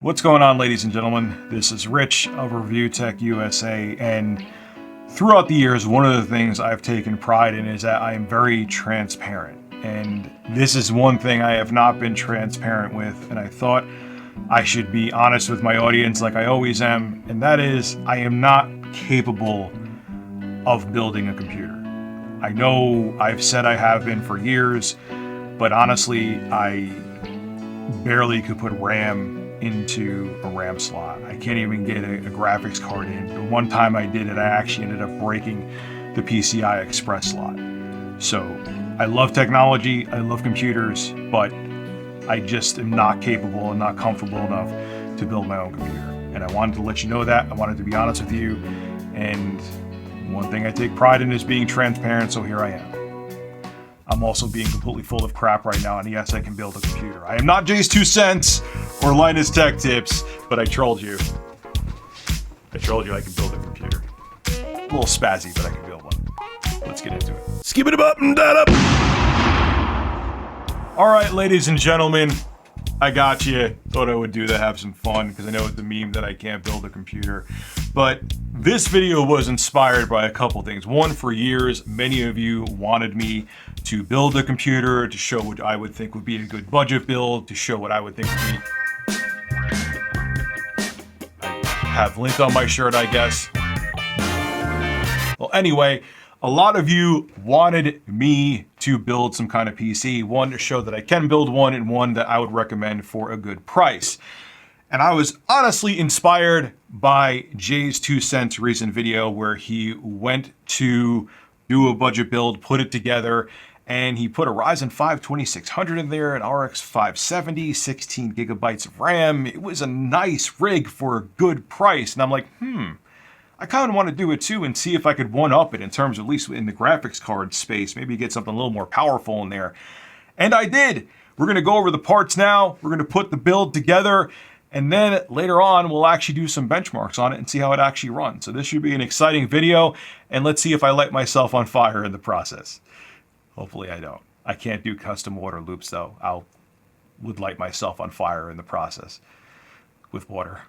What's going on, ladies and gentlemen? This is Rich of ReviewTechUSA, and throughout the years, one of the things I've taken pride in is that I am very transparent. And this is one thing I have not been transparent with, and I thought I should be honest with my audience like I always am, and that is I am not capable of building a computer. I know I've said I have been for years, but honestly, I barely could put RAM into a RAM slot. I can't even get a graphics card in. The one time I did it, I actually ended up breaking the PCI Express slot. So I love technology, I love computers, but I just am not capable and not comfortable enough to build my own computer. And I wanted to let you know that. I wanted to be honest with you. And one thing I take pride in is being transparent, so here I am. I'm also being completely full of crap right now, and yes, I can build a computer. I am not Jay's 2 cents or Linus Tech Tips, but I trolled you. I trolled you I can build a computer. A little spazzy, but I can build one. Let's get into it. Skip it up and that up. All right, ladies and gentlemen, I got you. Thought I would do that, have some fun, because I know it's the meme that I can't build a computer. But this video was inspired by a couple things. One, for years, many of you wanted me to build a computer, to show what I would think would be a good budget build, to show what I would think would be... I have lint on my shirt, I guess. Well, anyway, a lot of you wanted me to build some kind of PC, one to show that I can build one, and one that I would recommend for a good price. And I was honestly inspired by Jay's 2 cents recent video where he went to do a budget build, put it together, and he put a Ryzen 5 2600 in there, an RX 570, 16 gigabytes of RAM. It was a nice rig for a good price. And I'm like, I kind of want to do it too and see if I could one-up it in terms of, at least in the graphics card space, maybe get something a little more powerful in there. And I did. We're going to go over the parts now. We're going to put the build together. And then later on, we'll actually do some benchmarks on it and see how it actually runs. So this should be an exciting video. And let's see if I light myself on fire in the process. Hopefully I don't. I can't do custom water loops though. Would light myself on fire in the process with water.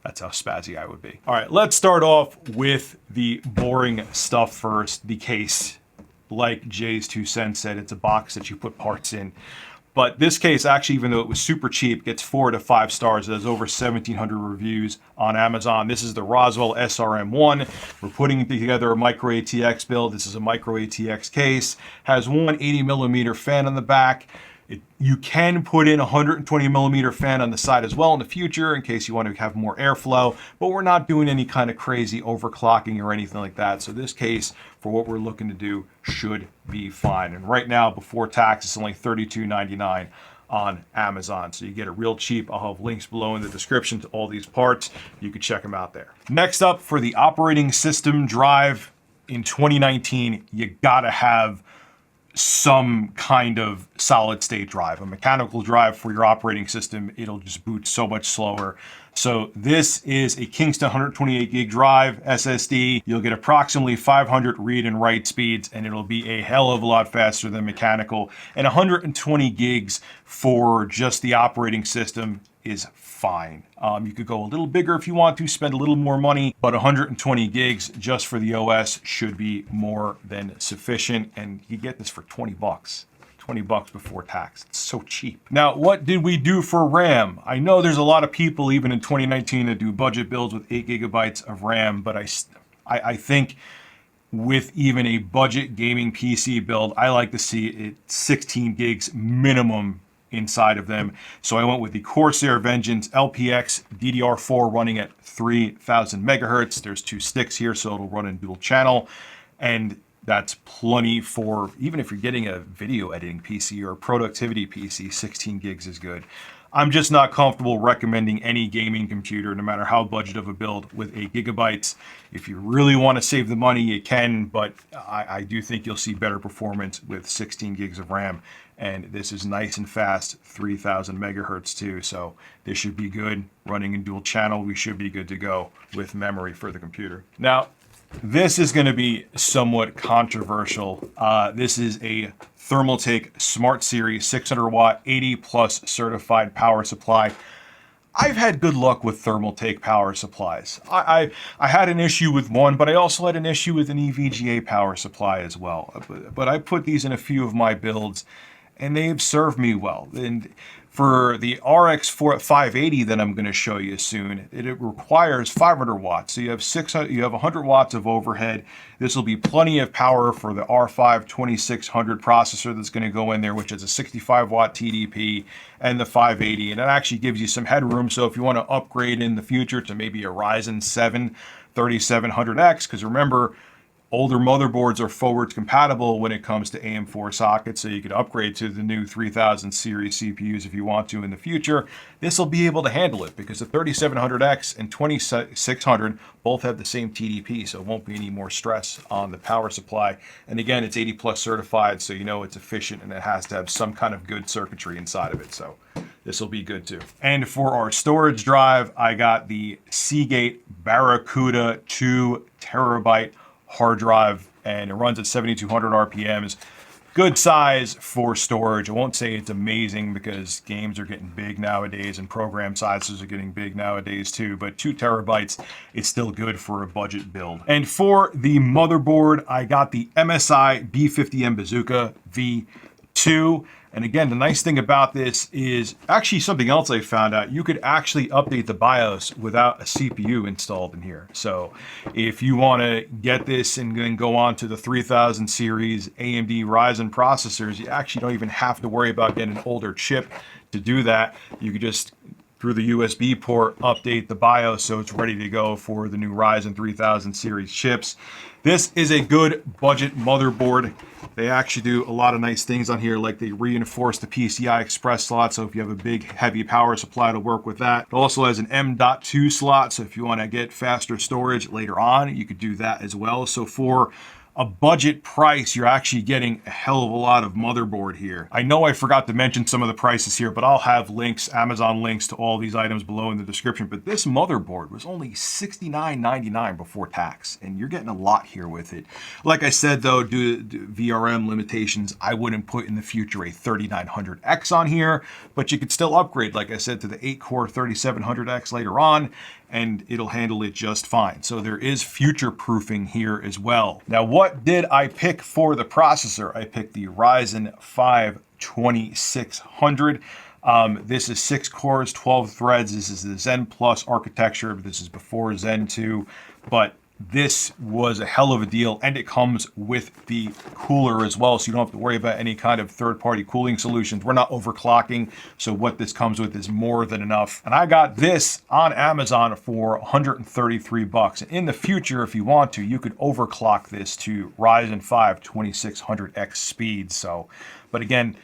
That's how spazzy I would be. All right, let's start off with the boring stuff first. The case, like Jay's 2 cents said, it's a box that you put parts in. But this case, actually, even though it was super cheap, gets 4 to 5 stars. It has over 1,700 reviews on Amazon. This is the Roswell SRM1. We're putting together a micro ATX build. This is a micro ATX case. Has one 80 millimeter fan on the back. You can put in a 120 millimeter fan on the side as well in the future in case you want to have more airflow, but we're not doing any kind of crazy overclocking or anything like that. So this case, for what we're looking to do, should be fine. And right now, before tax, it's only $32.99 on Amazon. So you get it real cheap. I'll have links below in the description to all these parts. You can check them out there. Next up, for the operating system drive in 2019, you gotta have some kind of solid state drive. A mechanical drive for your operating system, it'll just boot so much slower. So this is a Kingston 128 gig drive SSD. You'll get approximately 500 read and write speeds, and it'll be a hell of a lot faster than mechanical. And 120 gigs for just the operating system is fine. You could go a little bigger if you want to, spend a little more money, but 120 gigs just for the OS should be more than sufficient. And you get this for 20 bucks. 20 bucks before tax. It's so cheap. Now, what did we do for RAM? I know there's a lot of people, even in 2019, that do budget builds with 8 gigabytes of RAM, but I think with even a budget gaming PC build, I like to see it 16 gigs minimum inside of them. So I went with the Corsair Vengeance LPX DDR4 running at 3000 megahertz. There's 2 sticks here, so it'll run in dual channel. And that's plenty for, even if you're getting a video editing PC or a productivity PC, 16 gigs is good. I'm just not comfortable recommending any gaming computer, no matter how budget of a build, with 8 gigabytes. If you really want to save the money, you can, but I do think you'll see better performance with 16 gigs of RAM. And this is nice and fast, 3000 megahertz too. So this should be good. Running in dual channel, we should be good to go with memory for the computer. Now, this is going to be somewhat controversial. This is a Thermaltake Smart Series 600 watt, 80 plus certified power supply. I've had good luck with thermal take power supplies. I had an issue with one, but I also had an issue with an EVGA power supply as well. But I put these in a few of my builds, and they've served me well. And for the RX 580 that I'm going to show you soon, it requires 500 watts. So you have 100 watts of overhead. This will be plenty of power for the R5 2600 processor that's going to go in there, which is a 65 watt TDP, and the 580. And it actually gives you some headroom. So if you want to upgrade in the future to maybe a Ryzen 7 3700X, because remember, older motherboards are forward compatible when it comes to AM4 sockets, so you could upgrade to the new 3000 series CPUs if you want to in the future. This will be able to handle it because the 3700X and 2600 both have the same TDP, so it won't be any more stress on the power supply. And again, it's 80 plus certified, so you know it's efficient and it has to have some kind of good circuitry inside of it. So this will be good too. And for our storage drive, I got the Seagate Barracuda 2 terabyte hard drive, and it runs at 7,200 RPMs. Good size for storage. I won't say it's amazing because games are getting big nowadays and program sizes are getting big nowadays too, but 2 terabytes is still good for a budget build. And for the motherboard, I got the MSI B50M Bazooka V2. And again, the nice thing about this is actually something else I found out. You could actually update the BIOS without a CPU installed in here. So if you want to get this and then go on to the 3000 series AMD Ryzen processors, you actually don't even have to worry about getting an older chip to do that. You could just, through the USB port, update the BIOS so it's ready to go for the new Ryzen 3000 series chips. This is a good budget motherboard. They actually do a lot of nice things on here, like they reinforce the PCI Express slot, so if you have a big heavy power supply to work with that. It also has an M.2 slot, so if you want to get faster storage later on, you could do that as well. So for a budget price, you're actually getting a hell of a lot of motherboard here. I know I forgot to mention some of the prices here, but I'll have links, Amazon links to all these items below in the description. But this motherboard was only $69.99 before tax, and you're getting a lot here with it. Like I said though, due to VRM limitations, I wouldn't put in the future a 3900X on here, but you could still upgrade, like I said, to the 8-core 3700X later on, and it'll handle it just fine. So there is future proofing here as well. Now, what did I pick for the processor? I picked the Ryzen 5 2600. This is 6 cores, 12 threads. This is the Zen Plus architecture. This is before Zen 2, but this was a hell of a deal, and it comes with the cooler as well, so you don't have to worry about any kind of third-party cooling solutions. We're not overclocking, so what this comes with is more than enough. And I got this on Amazon for $133. And in the future, if you want to, you could overclock this to Ryzen 5 2600X speed. So, but again,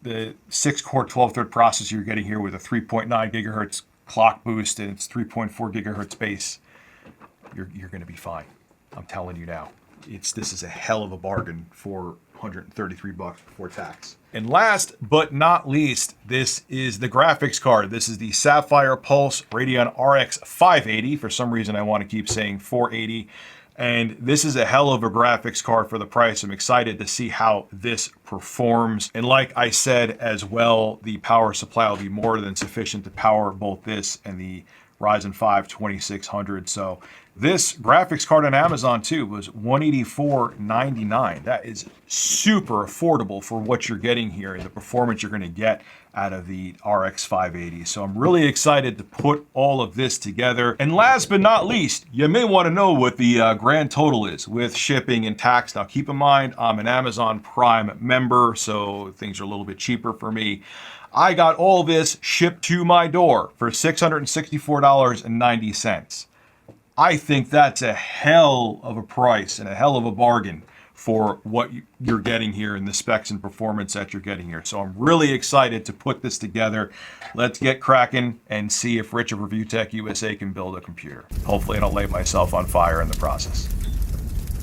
the 6-core 12-thread processor you're getting here with a 3.9 gigahertz clock boost and it's 3.4 gigahertz base, you're going to be fine. I'm telling you now. This is a hell of a bargain for $133 before tax. And last but not least, this is the graphics card. This is the Sapphire Pulse Radeon RX 580. For some reason, I want to keep saying 480. And this is a hell of a graphics card for the price. I'm excited to see how this performs. And like I said as well, the power supply will be more than sufficient to power both this and the Ryzen 5 2600. So this graphics card on Amazon too was $184.99. That is super affordable for what you're getting here and the performance you're going to get out of the RX 580. So I'm really excited to put all of this together. And last but not least, you may want to know what the grand total is with shipping and tax. Now keep in mind, I'm an Amazon Prime member, so things are a little bit cheaper for me. I got all this shipped to my door for $664.90. I think that's a hell of a price and a hell of a bargain for what you're getting here and the specs and performance that you're getting here. So I'm really excited to put this together. Let's get cracking and see if Rich of ReviewTechUSA can build a computer. Hopefully I don't light myself on fire in the process.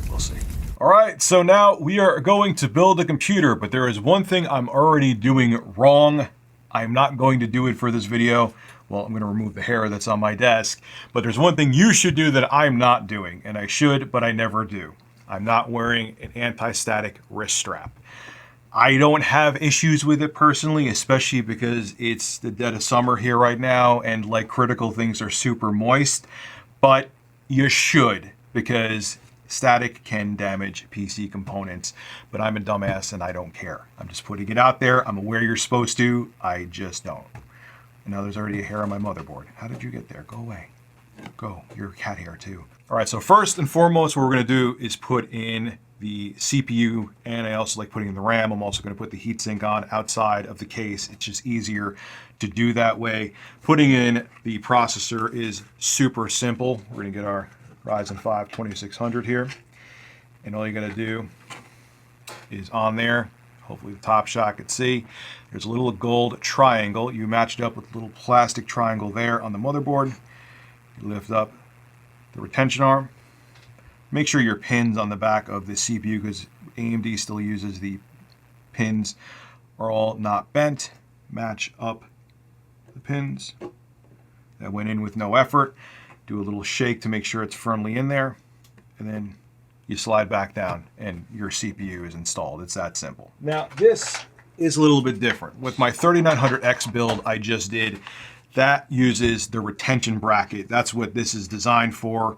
We'll see. All right, so now we are going to build a computer, but there is one thing I'm already doing wrong. I'm not going to do it for this video. Well, I'm going to remove the hair that's on my desk. But there's one thing you should do that I'm not doing, and I should, but I never do. I'm not wearing an anti-static wrist strap. I don't have issues with it personally, especially because it's the dead of summer here right now and like critical things are super moist, but you should, because static can damage PC components, but I'm a dumbass and I don't care. I'm just putting it out there. I'm aware you're supposed to, I just don't. And now there's already a hair on my motherboard. How did you get there? Go away. Go, you're cat hair too. All right, so first and foremost, what we're gonna do is put in the CPU, and I also like putting in the RAM. I'm also going to put the heatsink on outside of the case. It's just easier to do that way. Putting in the processor is super simple. We're going to get our Ryzen 5 2600 here, and all you got to do is on there, hopefully the top shot could see, there's a little gold triangle. You matched up with a little plastic triangle there on the motherboard. You lift up the retention arm. Make sure your pins on the back of the CPU, because AMD still uses the pins, are all not bent. Match up the pins. That went in with no effort. Do a little shake to make sure it's firmly in there. And then you slide back down and your CPU is installed. It's that simple. Now this is a little bit different. With my 3900X build I just did, that uses the retention bracket. That's what this is designed for.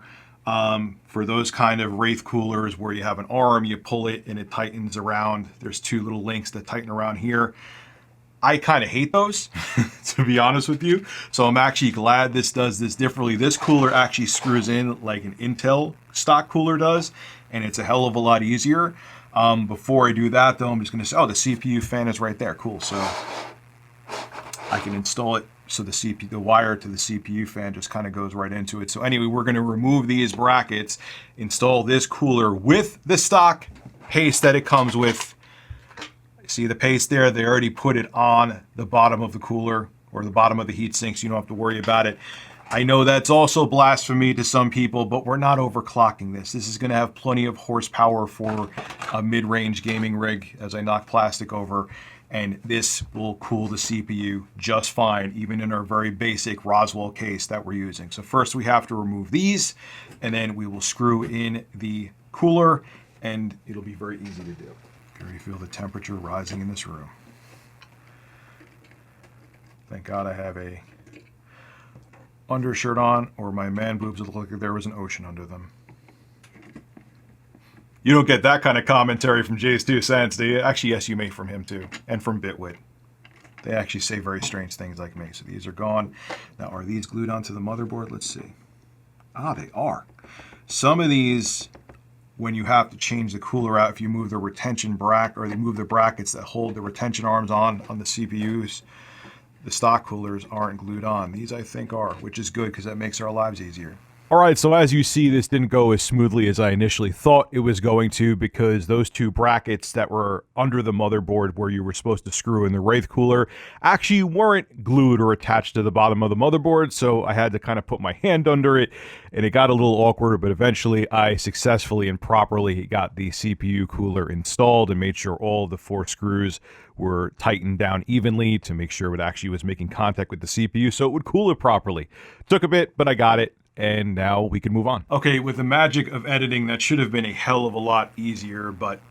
For those kind of Wraith coolers where you have an arm, you pull it and it tightens around. There's two little links that tighten around here. I kind of hate those, to be honest with you. So I'm actually glad this does this differently. This cooler actually screws in like an Intel stock cooler does, and it's a hell of a lot easier. Before I do that though, I'm just gonna say, oh, the CPU fan is right there. Cool, so I can install it. So the wire to the CPU fan just kind of goes right into it. So anyway, we're going to remove these brackets, install this cooler with the stock paste that it comes with. See the paste there? They already put it on the bottom of the cooler or the bottom of the heatsink, so you don't have to worry about it. I know that's also blasphemy to some people, but we're not overclocking this. This is going to have plenty of horsepower for a mid-range gaming rig as I knock plastic over. And this will cool the CPU just fine, even in our very basic Roswell case that we're using. So first we have to remove these, and then we will screw in the cooler, and it'll be very easy to do. You can already feel the temperature rising in this room. Thank God I have a undershirt on, or my man boobs would look like there was an ocean under them. You don't get that kind of commentary from Jay's 2 Cents, do you? Actually, yes, you may from him too, and from Bitwit. They actually say very strange things like me. So these are gone. Now, are these glued onto the motherboard? Let's see. Ah, they are. Some of these, when you have to change the cooler out, if you move the retention bracket, or they move the brackets that hold the retention arms on the CPUs, the stock coolers aren't glued on. These, I think, are, which is good because that makes our lives easier. All right, so as you see, this didn't go as smoothly as I initially thought it was going to, because those two brackets that were under the motherboard where you were supposed to screw in the Wraith cooler actually weren't glued or attached to the bottom of the motherboard, so I had to kind of put my hand under it, and it got a little awkward, but eventually I successfully and properly got the CPU cooler installed and made sure all the 4 screws were tightened down evenly to make sure it actually was making contact with the CPU so it would cool it properly. Took a bit, but I got it. And now we can move on. Okay, with the magic of editing, that should have been a hell of a lot easier, but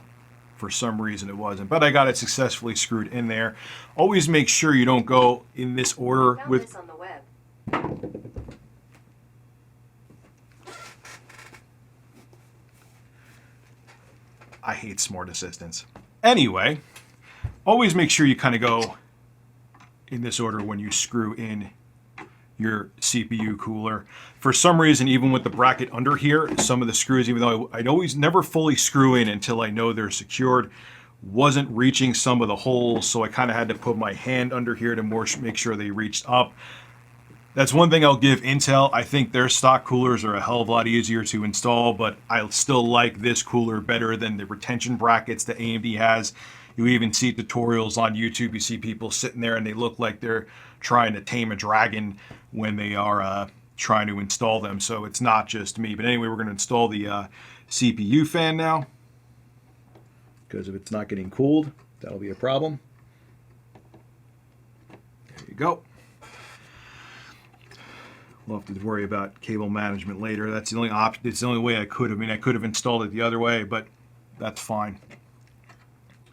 for some reason it wasn't. But I got it successfully screwed in there. Always make sure you don't go in this order with... This on the web. I hate smart assistants. Anyway, always make sure you kind of go in this order when you screw in your CPU cooler. For some reason, even with the bracket under here, some of the screws, even though I'd always never fully screw in until I know they're secured, wasn't reaching some of the holes, so I kind of had to put my hand under here to make sure they reached up. That's one thing I'll give Intel. I think their stock coolers are a hell of a lot easier to install, but I still like this cooler better than the retention brackets that AMD has. You even see tutorials on YouTube. You see people sitting there and they look like they're trying to tame a dragon when they are trying to install them. So it's not just me. But anyway, we're going to install the CPU fan now, because if it's not getting cooled, that'll be a problem. There you go. We'll have to worry about cable management later. That's the only option. It's the only way I could have. I mean, I could have installed it the other way, but that's fine.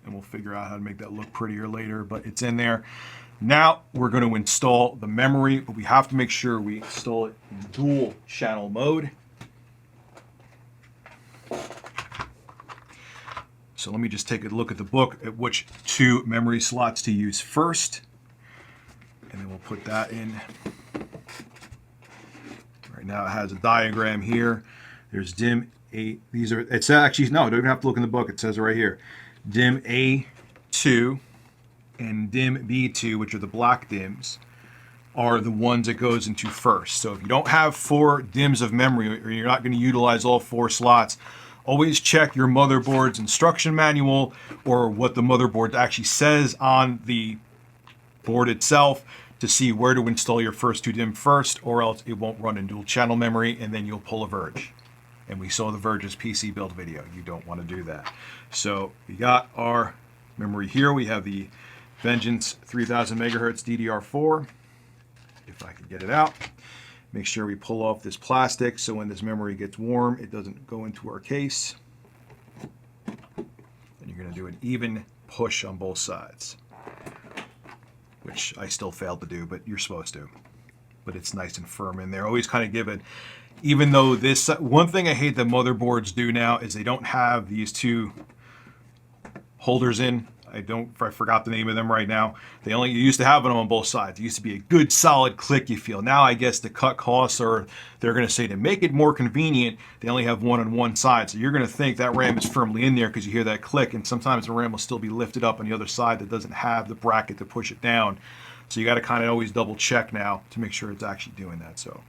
and we'll figure out how to make that look prettier later, but it's in there. Now we're going to install the memory, but we have to make sure we install it in dual channel mode. So let me just take a look at the book at which 2 memory slots to use first. And then we'll put that in. Right now it has a diagram here. There's DIMM 8. These are, it's actually, no, don't even have to look in the book. It says right here. DIMM A2 and DIMM B2, which are the black DIMMs, are the ones that goes into first. So if you don't have 4 DIMMs of memory, or you're not going to utilize all 4 slots, always check your motherboard's instruction manual or what the motherboard actually says on the board itself to see where to install your first 2 DIMM first, or else it won't run in dual channel memory and then you'll pull a Verge. And we saw the Verge's PC build video. You don't want to do that. So we got our memory here. We have the Vengeance 3000 megahertz DDR4. If I can get it out. Make sure we pull off this plastic so when this memory gets warm, it doesn't go into our case. And you're going to do an even push on both sides, which I still failed to do, but you're supposed to. But it's nice and firm in there. Always kind of give it, even though this, one thing I hate that motherboards do now is they don't have these 2 holders in. I forgot the name of them right now. They only used to have them on both sides. It used to be a good solid click you feel. Now I guess to cut costs, or they're going to say to make it more convenient, they only have one on one side. So you're going to think that RAM is firmly in there because you hear that click, and sometimes the RAM will still be lifted up on the other side that doesn't have the bracket to push it down. So you got to kind of always double check now to make sure it's actually doing that. So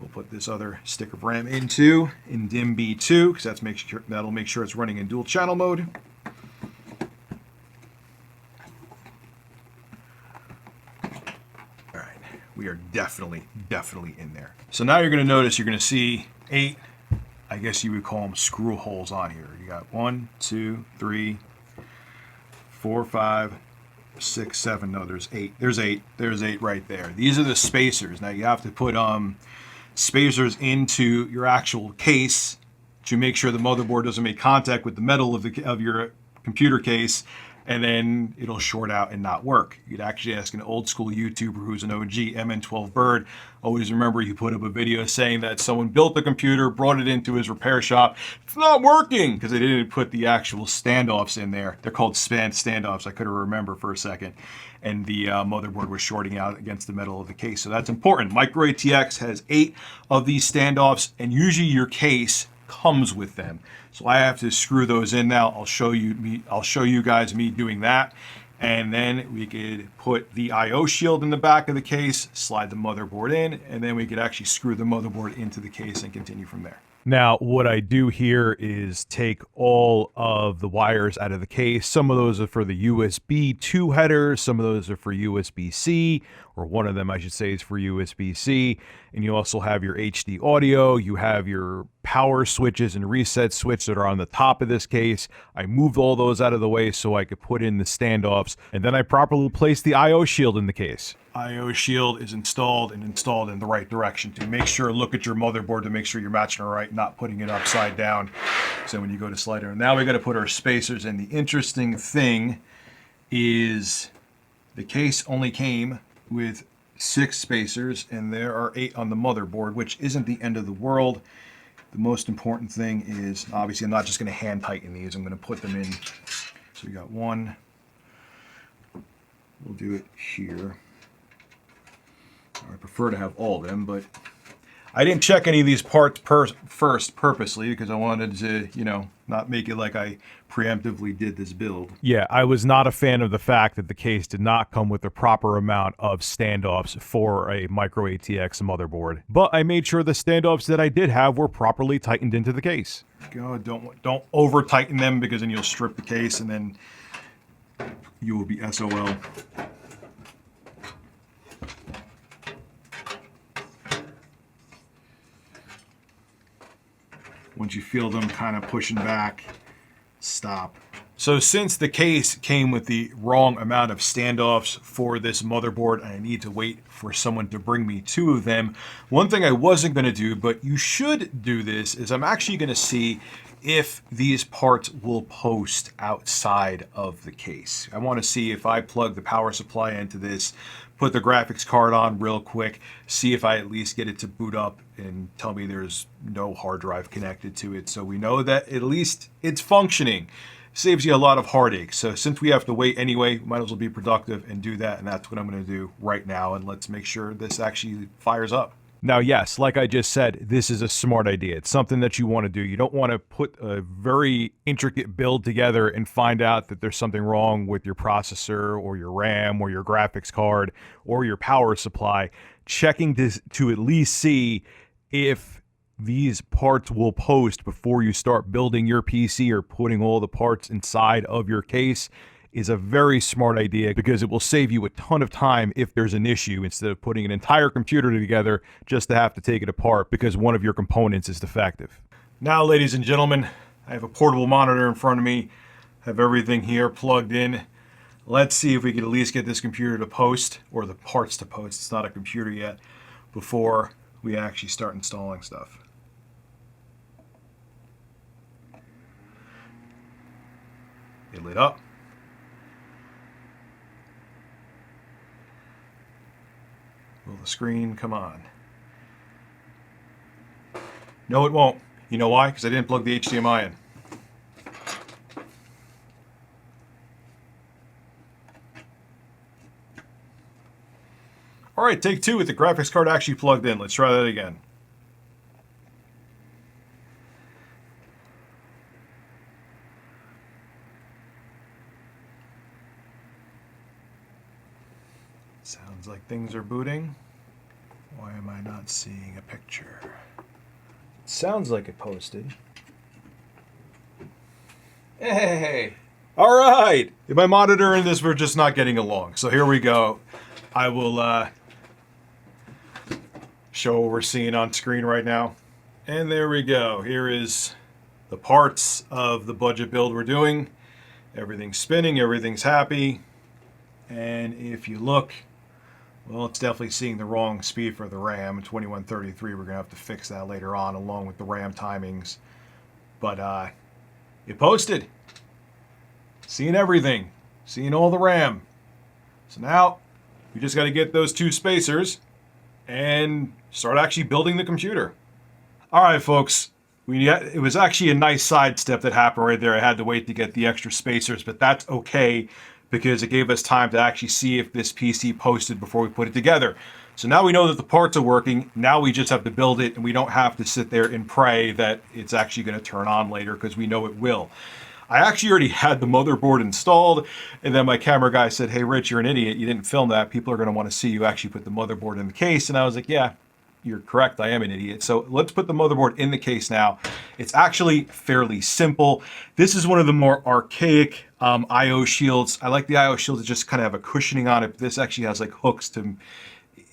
we'll put this other stick of RAM in DIMM B2 because that'll make sure it's running in dual channel mode. We are definitely in there. So now you're going to notice, you're going to see 8, I guess you would call them screw holes on here. You got 1, 2, 3, 4, 5, 6, 7. No, there's 8. There's 8. There's 8 right there. These are the spacers. Now you have to put spacers into your actual case to make sure the motherboard doesn't make contact with the metal of your computer case, and then it'll short out and not work. You'd actually ask an old school YouTuber who's an OG, MN12 Bird. Always remember he put up a video saying that someone built the computer, brought it into his repair shop. It's not working because they didn't put the actual standoffs in there. They're called standoffs. I couldn't remember for a second. And the motherboard was shorting out against the metal of the case. So that's important. Micro ATX has 8 of these standoffs, and usually your case comes with them. So I have to screw those in now. I'll show you guys me doing that. And then we could put the IO shield in the back of the case, slide the motherboard in, and then we could actually screw the motherboard into the case and continue from there. Now, what I do here is take all of the wires out of the case. Some of those are for the USB 2 headers. Some of those are for USB-C, or one of them, I should say, is for USB-C. And you also have your HD audio. You have your power switches and reset switch that are on the top of this case. I moved all those out of the way so I could put in the standoffs. And then I properly placed the IO shield in the case. IO shield is installed in the right direction. To make sure, look at your motherboard to make sure you're matching it right, not putting it upside down. So when you go to slide it, now we got to put our spacers in. The interesting thing is the case only came with 6 spacers, and there are 8 on the motherboard, which isn't the end of the world. The most important thing is, obviously, I'm not just going to hand tighten these. I'm going to put them in. So we got 1. We'll do it here. I prefer to have all of them, but I didn't check any of these parts first purposely because I wanted to, not make it like I preemptively did this build. Yeah, I was not a fan of the fact that the case did not come with the proper amount of standoffs for a micro ATX motherboard. But I made sure the standoffs that I did have were properly tightened into the case. Go, don't over tighten them because then you'll strip the case and then you will be SOL. Once you feel them kind of pushing back, stop. So since the case came with the wrong amount of standoffs for this motherboard, and I need to wait for someone to bring me 2 of them, one thing I wasn't going to do, but you should do this, is I'm actually going to see if these parts will post outside of the case. I want to see if I plug the power supply into this, put the graphics card on real quick, see if I at least get it to boot up and tell me there's no hard drive connected to it, so we know that at least it's functioning. Saves you a lot of heartache. So since we have to wait anyway, might as well be productive and do that. And that's what I'm going to do right now. And let's make sure this actually fires up. Now, yes, like I just said, this is a smart idea. It's something that you want to do. You don't want to put a very intricate build together and find out that there's something wrong with your processor or your RAM or your graphics card or your power supply. Checking to at least see if these parts will post before you start building your PC or putting all the parts inside of your case is a very smart idea, because it will save you a ton of time if there's an issue, instead of putting an entire computer together just to have to take it apart because one of your components is defective. Now, ladies and gentlemen, I have a portable monitor in front of me, have everything here plugged in. Let's see if we can at least get this computer to post, or the parts to post, it's not a computer yet, before we actually start installing stuff. It lit up. Will the screen come on? No, it won't. You know why? Because I didn't plug the HDMI in. All right, take 2 with the graphics card actually plugged in. Let's try that again. Sounds like things are booting. Why am I not seeing a picture? Sounds like it posted. Hey! All right! My monitor and this were just not getting along. So here we go. I will show what we're seeing on screen right now. And there we go. Here is the parts of the budget build we're doing. Everything's spinning, everything's happy. And if you look, well, it's definitely seeing the wrong speed for the RAM, 2133. We're going to have to fix that later on, along with the RAM timings. But it posted. Seeing everything. Seeing all the RAM. So now, we just got to get those 2 spacers and start actually building the computer. All right, folks. It was actually a nice sidestep that happened right there. I had to wait to get the extra spacers, but that's okay, because it gave us time to actually see if this PC posted before we put it together. So now we know that the parts are working. Now we just have to build it, and we don't have to sit there and pray that it's actually going to turn on later, because we know it will. I actually already had the motherboard installed, and then my camera guy said, "Hey, Rich, you're an idiot. You didn't film that. People are going to want to see you actually put the motherboard in the case." And I was like, yeah, you're correct. I am an idiot. So let's put the motherboard in the case now. It's actually fairly simple. This is one of the more archaic I/O shields. I like the I/O shield to just kind of have a cushioning on it. But this actually has like hooks to,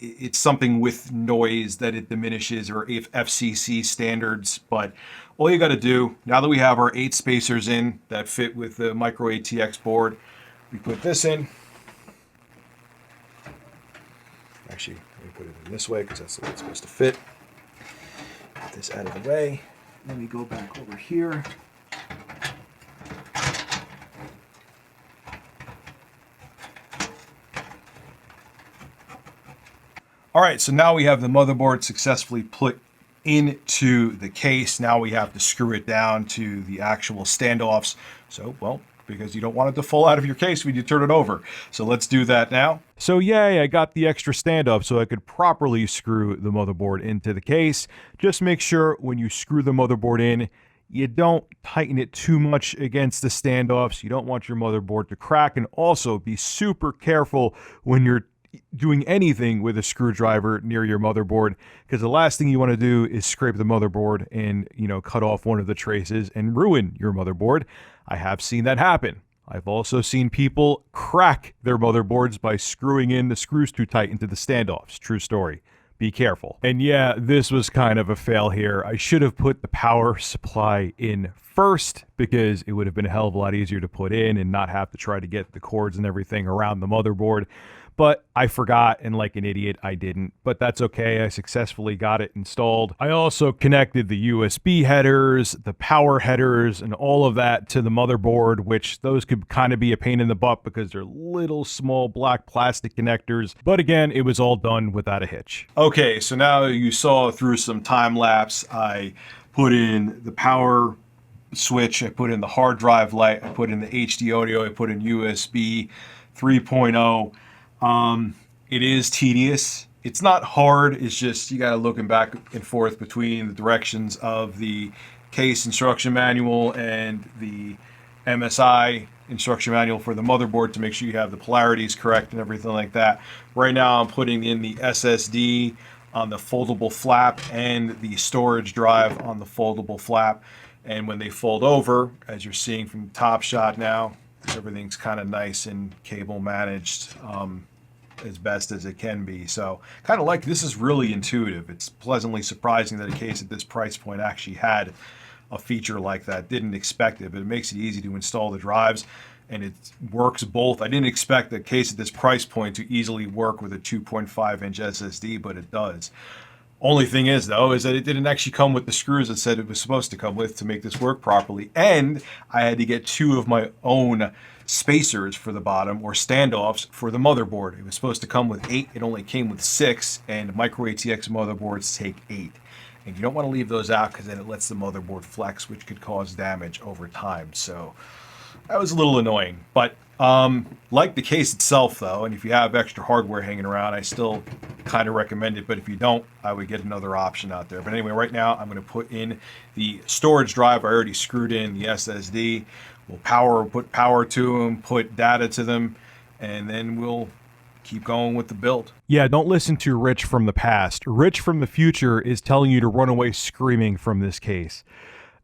it's something with noise that it diminishes, or if FCC standards. But all you got to do, now that we have our 8 spacers in that fit with the micro ATX board, we put this in. Actually, let me put it in this way, because that's the way it's supposed to fit. Get this out of the way. Then we go back over here. All right, so now we have the motherboard successfully put into the case. Now we have to screw it down to the actual standoffs. So, well, because you don't want it to fall out of your case when you turn it over. So let's do that now. So yay, I got the extra standoff so I could properly screw the motherboard into the case. Just make sure when you screw the motherboard in, you don't tighten it too much against the standoffs. You don't want your motherboard to crack, and also be super careful when you're doing anything with a screwdriver near your motherboard, because the last thing you want to do is scrape the motherboard and, cut off one of the traces and ruin your motherboard. I have seen that happen. I've also seen people crack their motherboards by screwing in the screws too tight into the standoffs. True story. be careful. And yeah, this was kind of a fail here. I should have put the power supply in first because it would have been a hell of a lot easier to put in and not have to try to get the cords and everything around the motherboard. But I forgot, and like an idiot, I didn't. But that's okay. I successfully got it installed. I also connected the USB headers, the power headers, and all of that to the motherboard, which those could kind of be a pain in the butt because they're little small black plastic connectors. But again, it was all done without a hitch. Okay, so now you saw through some time lapse, I put in the power switch, I put in the hard drive light, I put in the HD audio, I put in USB 3.0. It is tedious. It's not hard. It's just you got to looking back and forth between the directions of the case instruction manual and the MSI instruction manual for the motherboard to make sure you have the polarities correct and everything like that. Right now I'm putting in the SSD on the foldable flap and the storage drive on the foldable flap. And when they fold over, as you're seeing from the top shot now, everything's kind of nice and cable managed as best as it can be. So kind of like this is really intuitive. It's pleasantly surprising that a case at this price point actually had a feature like that. Didn't expect it, but it makes it easy to install the drives and it works both. I didn't expect the case at this price point to easily work with a 2.5-inch SSD, but it does. Only thing is, though, is that it didn't actually come with the screws it said it was supposed to come with to make this work properly. And I had to get 2 of my own spacers for the bottom, or standoffs, for the motherboard. It was supposed to come with 8. It only came with 6, and micro ATX motherboards take 8. And you don't want to leave those out because then it lets the motherboard flex, which could cause damage over time. So that was a little annoying. But like the case itself, though, and if you have extra hardware hanging around, I still kind of recommend it. But if you don't, I would get another option out there. But anyway, right now I'm going to put in the storage drive. I already screwed in the SSD. We'll put power to them, put data to them, and then we'll keep going with the build. Yeah, don't listen to Rich from the past. Rich from the future is telling you to run away screaming from this case.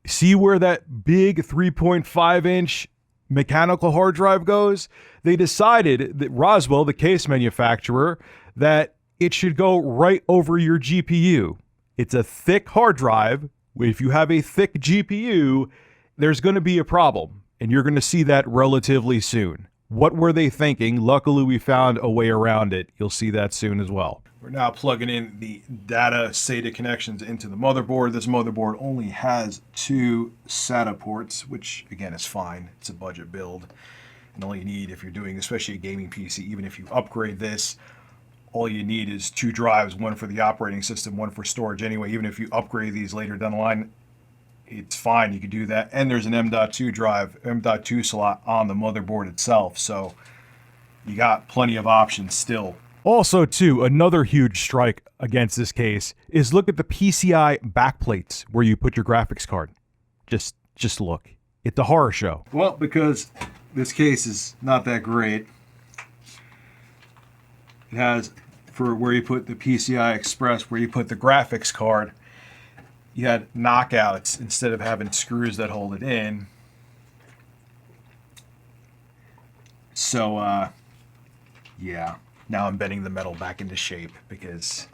See where that big 3.5-inch mechanical hard drive goes? They decided that Roswell, the case manufacturer, that it should go right over your GPU. It's a thick hard drive. If you have a thick GPU, there's going to be a problem, and you're going to see that relatively soon. What were they thinking? Luckily, we found a way around it. You'll see that soon as well. We're now plugging in the data SATA connections into the motherboard. This motherboard only has 2 SATA ports, which again is fine. It's a budget build. And all you need if you're doing, especially a gaming PC, even if you upgrade this, all you need is 2 drives, one for the operating system, one for storage anyway. Even if you upgrade these later down the line, it's fine. You can do that. And there's an M.2 drive, M.2 slot on the motherboard itself. So you got plenty of options still. Also, too, another huge strike against this case is look at the PCI backplates where you put your graphics card. Just look. It's a horror show. Well, because this case is not that great. It has, for where you put the PCI Express, where you put the graphics card, you had knockouts instead of having screws that hold it in. So, yeah. Now I'm bending the metal back into shape because,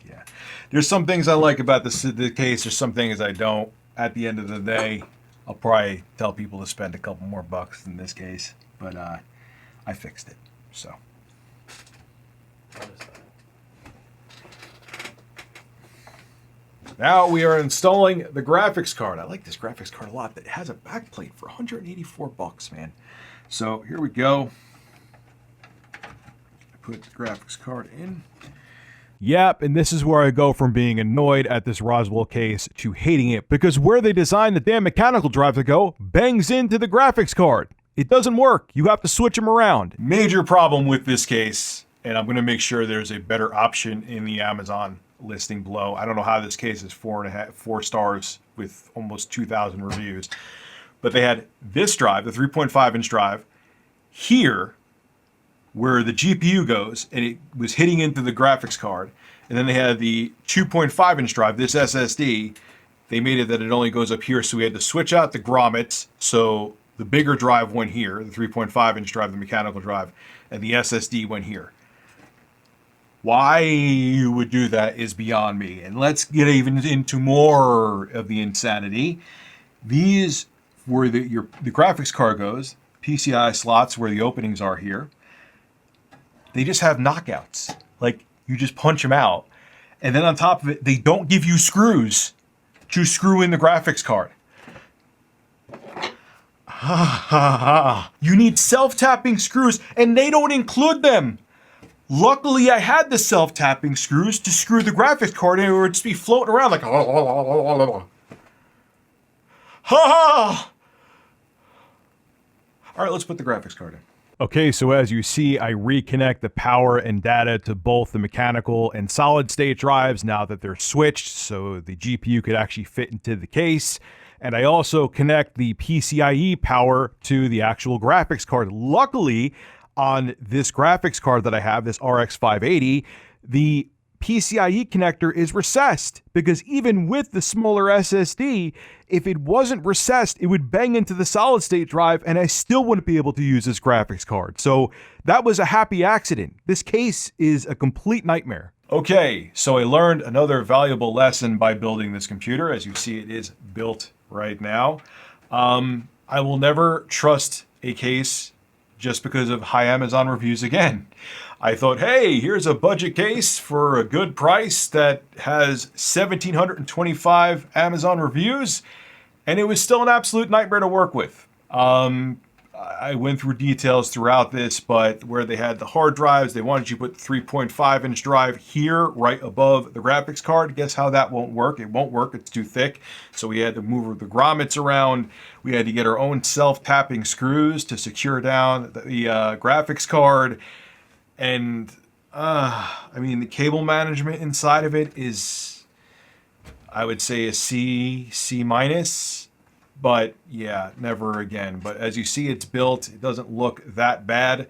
yeah. There's some things I like about the case. There's some things I don't. At the end of the day, I'll probably tell people to spend a couple more bucks in this case. But I fixed it, so. Now we are installing the graphics card. I like this graphics card a lot. It has a backplate for 184 bucks, man. So here we go. Put the graphics card in. Yep, and this is where I go from being annoyed at this Roswell case to hating it, because where they designed the damn mechanical drive to go bangs into the graphics card. It doesn't work. You have to switch them around. Major problem with this case, and I'm going to make sure there's a better option in the Amazon listing below. I don't know how this case is 4 stars with almost 2,000 reviews, but they had this drive, the 3.5-inch drive, here where the GPU goes, and it was hitting into the graphics card. And then they had the 2.5-inch drive, this SSD. They made it that it only goes up here, so we had to switch out the grommets. So the bigger drive went here, the 3.5-inch drive, the mechanical drive, and the SSD went here. Why you would do that is beyond me. And let's get even into more of the insanity. These were the graphics card goes, PCI slots where the openings are here. They just have knockouts. Like, you just punch them out. And then on top of it, they don't give you screws to screw in the graphics card. You need self-tapping screws, and they don't include them. Luckily, I had the self-tapping screws to screw the graphics card in, and it would just be floating around like, ha ha. All right, let's put the graphics card in. Okay, so as you see, I reconnect the power and data to both the mechanical and solid state drives now that they're switched, so the GPU could actually fit into the case. And I also connect the PCIe power to the actual graphics card. Luckily, on this graphics card that I have, this RX 580, the PCIe connector is recessed, because even with the smaller SSD, if it wasn't recessed, it would bang into the solid state drive and I still wouldn't be able to use this graphics card. So that was a happy accident. This case is a complete nightmare. Okay, so I learned another valuable lesson by building this computer. As you see, it is built right now. I will never trust a case just because of high Amazon reviews again. I thought, hey, here's a budget case for a good price that has 1,725 Amazon reviews, and it was still an absolute nightmare to work with. I went through details throughout this, but where they had the hard drives, they wanted you to put 3.5 inch drive here, right above the graphics card. Guess how that won't work? It won't work, it's too thick. So we had to move the grommets around. We had to get our own self-tapping screws to secure down the graphics card. And, I mean, the cable management inside of it is, I would say, a C minus. But yeah, never again. But as you see, it's built. It doesn't look that bad.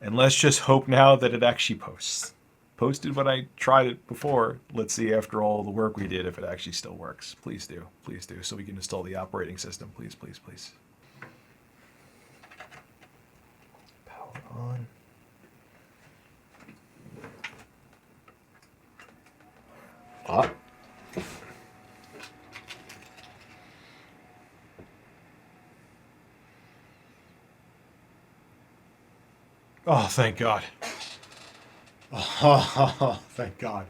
And let's just hope now that it actually posts. Posted when I tried it before. Let's see, after all the work we did, if it actually still works. Please do. Please do. So we can install the operating system. Please, please, please. Power on. Ah. Oh, thank God. Oh, thank God.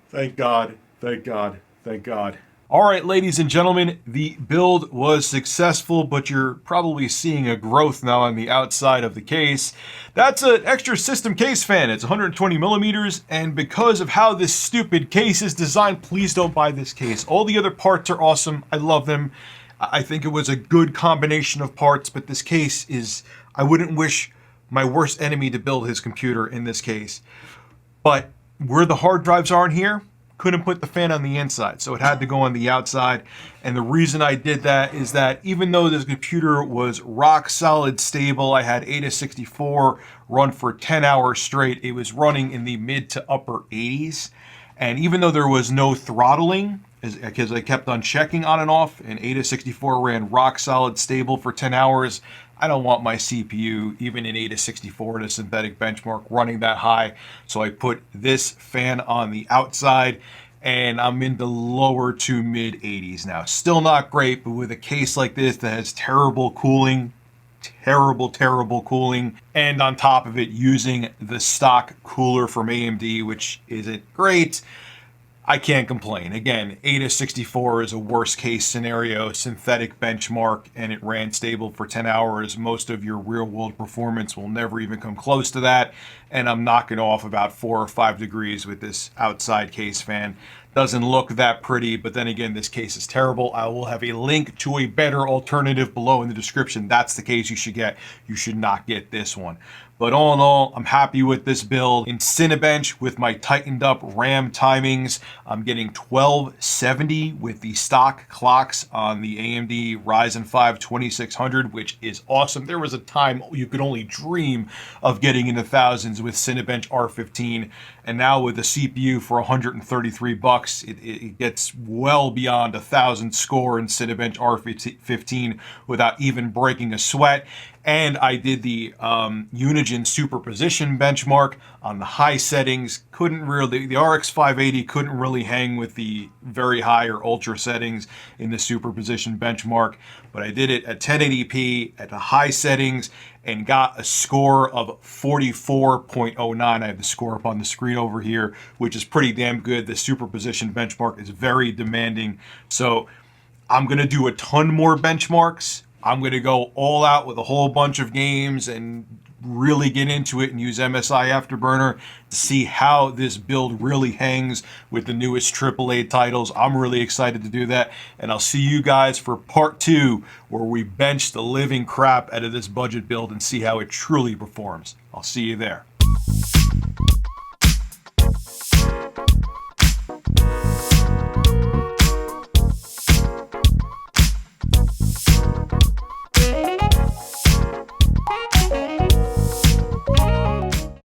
Thank God. Thank God. Thank God. All right, ladies and gentlemen, the build was successful, but you're probably seeing a growth now on the outside of the case. That's an extra system case fan. It's 120 millimeters, and because of how this stupid case is designed, please don't buy this case. All the other parts are awesome. I love them. I think it was a good combination of parts, but this case is, I wouldn't wish my worst enemy to build his computer in this case. But where the hard drives aren't here, couldn't put the fan on the inside, so it had to go on the outside. And the reason I did that is that even though this computer was rock solid stable, I had AIDA64 run for 10 hours straight, it was running in the mid to upper 80s. And even though there was no throttling, because I kept on checking on and off, and AIDA64 ran rock solid stable for 10 hours, I don't want my CPU, even in AIDA64 in a synthetic benchmark, running that high. So I put this fan on the outside, and I'm in the lower to mid 80s now. Still not great, but with a case like this that has terrible cooling, terrible cooling, and on top of it using the stock cooler from AMD, which isn't great, I can't complain. Again, AIDA64 is a worst case scenario, synthetic benchmark, and it ran stable for 10 hours. Most of your real world performance will never even come close to that. And I'm knocking off about 4 or 5 degrees with this outside case fan. Doesn't look that pretty, but then again, this case is terrible. I will have a link to a better alternative below in the description. That's the case you should get. You should not get this one. But all in all, I'm happy with this build. In Cinebench, with my tightened up RAM timings, I'm getting 1270 with the stock clocks on the AMD Ryzen 5 2600, which is awesome. There was a time you could only dream of getting in the thousands with Cinebench R15, and now with the CPU for 133 bucks, it gets well beyond 1,000 score in Cinebench R15 without even breaking a sweat. And I did the Unigen superposition benchmark on the high settings. Couldn't really, the RX 580 couldn't really hang with the very high or ultra settings in the superposition benchmark, but I did it at 1080p at the high settings and got a score of 44.09. I have the score up on the screen over here, which is pretty damn good. The superposition benchmark is very demanding. So I'm going to do a ton more benchmarks. I'm going to go all out with a whole bunch of games and really get into it and use MSI Afterburner to see how this build really hangs with the newest AAA titles. I'm really excited to do that, and I'll see you guys for part 2, where we bench the living crap out of this budget build and see how it truly performs. I'll see you there.